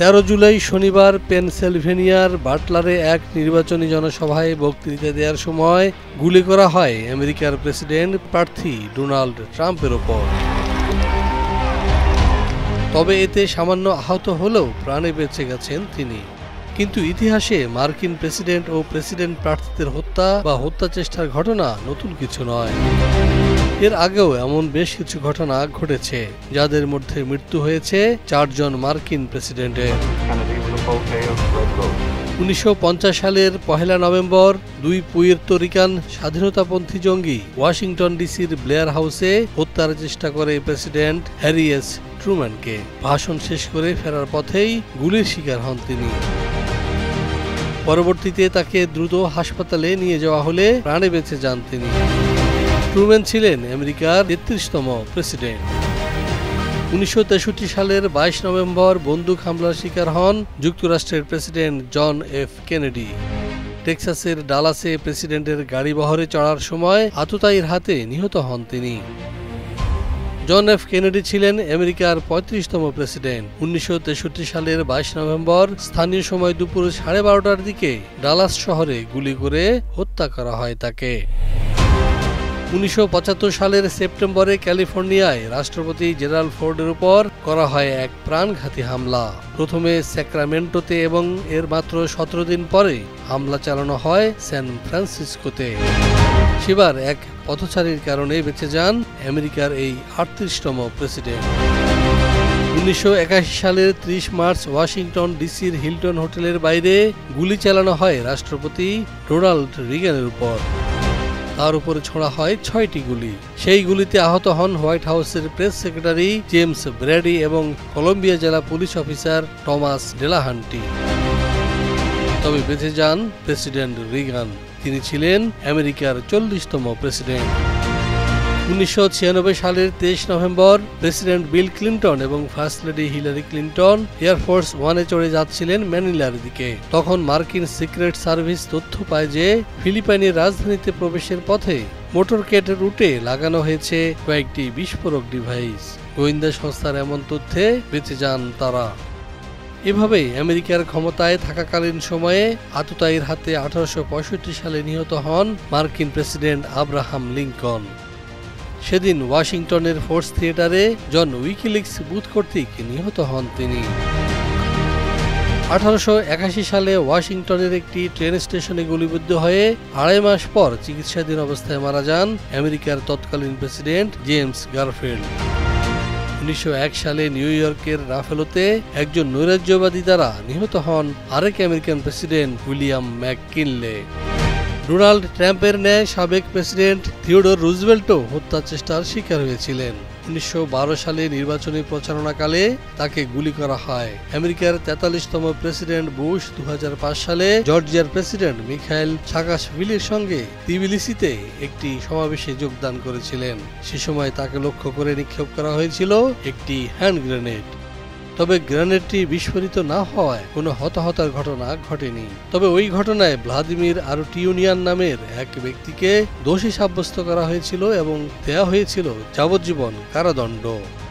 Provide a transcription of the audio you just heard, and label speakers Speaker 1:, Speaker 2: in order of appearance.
Speaker 1: 13 জুলাই শনিবার পেনসিলভেনিয়ার বাটলারে এক নির্বাচনী জনসভায় বক্তৃতা দেওয়ার সময় গুলি করা হয় আমেরিকার প্রেসিডেন্ট প্রার্থী ডোনাল্ড ট্রাম্পের ওপর। তবে এতে সামান্য আহত হলেও প্রাণে বেঁচে গেছেন তিনি। কিন্তু ইতিহাসে মার্কিন প্রেসিডেন্ট ও প্রেসিডেন্ট প্রার্থীদের হত্যা বা হত্যা চেষ্টার ঘটনা নতুন কিছু নয়। এর আগেও এমন বেশ কিছু ঘটনা ঘটেছে, যাদের মধ্যে মৃত্যু হয়েছে 4 জন মার্কিন প্রেসিডেন্টের। 1950 সালের 1 নভেম্বর 2 পুয়ের্তো রিকান স্বাধীনতাপন্থী জঙ্গি ওয়াশিংটন ডিসির ব্লেয়ার হাউসে হত্যার চেষ্টা করে প্রেসিডেন্ট হ্যারি এস ট্রুম্যানকে। ভাষণ শেষ করে ফেরার পথেই গুলির শিকার হন তিনি। পরবর্তীতে তাকে দ্রুত হাসপাতালে নিয়ে যাওয়া হলে প্রাণে বেঁচে যান তিনি। ট্রুম্যান ছিলেন আমেরিকার 33তম প্রেসিডেন্ট। 1963 সালের 22 নভেম্বর বন্দুক হামলার শিকার হন যুক্তরাষ্ট্রের প্রেসিডেন্ট জন এফ কেনেডি। টেক্সাসের ডালাসে প্রেসিডেন্টের গাড়ি বহরে চড়ার সময় আততায়ীর হাতে নিহত হন তিনি। জন এফ কেনেডি ছিলেন আমেরিকার 35তম প্রেসিডেন্ট। 1963 সালের 22 নভেম্বর স্থানীয় সময় দুপুর 12:30টার দিকে ডালাস শহরে গুলি করে হত্যা করা হয় তাকে। 1975 সালের সেপ্টেম্বরে ক্যালিফোর্নিয়ায় রাষ্ট্রপতি জেরাল্ড ফোর্ডের উপর করা হয় এক প্রাণঘাতী হামলা। প্রথমে স্যাক্রামেন্টোতে এবং এর মাত্র 17 দিন পরে হামলা চালানো হয় স্যান ফ্রান্সিসকোতে। সেবার এক পথচারীর কারণে বেঁচে যান আমেরিকার এই 38তম প্রেসিডেন্ট। 1981 সালের 30 মার্চ ওয়াশিংটন ডিসির হিলটন হোটেলের বাইরে গুলি চালানো হয় রাষ্ট্রপতি রোনাল্ড রিগানের উপর। তার উপরে ছোড়া হয় 6টি গুলি। সেই গুলিতে আহত হন হোয়াইট হাউসের প্রেস সেক্রেটারি জেমস ব্র্যাডি এবং কলম্বিয়া জেলা পুলিশ অফিসার টমাস ডেলাহান্টি। তবে বেঁচে যান প্রেসিডেন্ট রিগান। তিনি ছিলেন আমেরিকার 40তম প্রেসিডেন্ট। 1996 সালের 23 নভেম্বর প্রেসিডেন্ট বিল ক্লিন্টন এবং first lady Hillary Clinton air force ওয়ানে চড়ে যাচ্ছিলেন ম্যানিলার দিকে। তখন মার্কিন সিক্রেট সার্ভিস তথ্য পায় যে ফিলিপাইনের রাজধানীতে প্রবেশের পথে মোটরকেড রুটে লাগানো হয়েছে কয়েকটি বিস্ফোরক ডিভাইস। গোয়েন্দা সংস্থার এমন তথ্যে বেঁচে যান তারা। এভাবেই আমেরিকার ক্ষমতায় থাকাকালীন সময়ে আততায়ীর হাতে 1865 সালে নিহত হন মার্কিন প্রেসিডেন্ট আব্রাহাম লিঙ্কন। সেদিন ওয়াশিংটনের ফোর্স থিয়েটারে জন উইকিলিক্স বুথ কর্তৃক নিহত হন তিনি। 1881 সালে ওয়াশিংটনের একটি ট্রেন স্টেশনে গুলিবিদ্ধ হয়ে 2.5 মাস পর চিকিৎসাধীন অবস্থায় মারা যান আমেরিকার তৎকালীন প্রেসিডেন্ট জেমস গারফিল্ড। 1901 সালে নিউ ইয়র্কের রাফেলোতে একজন নৈরাজ্যবাদী দ্বারা নিহত হন আরেক American president William McKinley. Donald ট্রাম্পের ন্যায় সাবেক প্রেসিডেন্ট থিওডোর রুজভেল্টও হত্যা চেষ্টার শিকার হয়েছিলেন। 1912 সালে নির্বাচনী প্রচারণাকালে তাকে গুলি করা হয়। আমেরিকার 43তম প্রেসিডেন্ট বুশ 2005 সালে জর্জিয়ার প্রেসিডেন্ট মিখাইল সাকাশভিলির সঙ্গে তিবিলিসিতে একটি সমাবেশে যোগদান করেছিলেন। সে সময় তাকে লক্ষ্য করে নিক্ষেপ করা হয়েছিল একটি হ্যান্ড গ্রেনেড। তবে গ্রেনেডটি বিস্ফোরিত না হওয়ায় কোনো হতাহতের ঘটনা ঘটেনি। তবে ওই ঘটনায় ভ্লাদিমির আরুটিউনিয়ান নামের এক ব্যক্তিকে দোষী সাব্যস্ত করা হয়েছিল এবং দেয়া হয়েছিল যাবজ্জীবন কারাদণ্ড।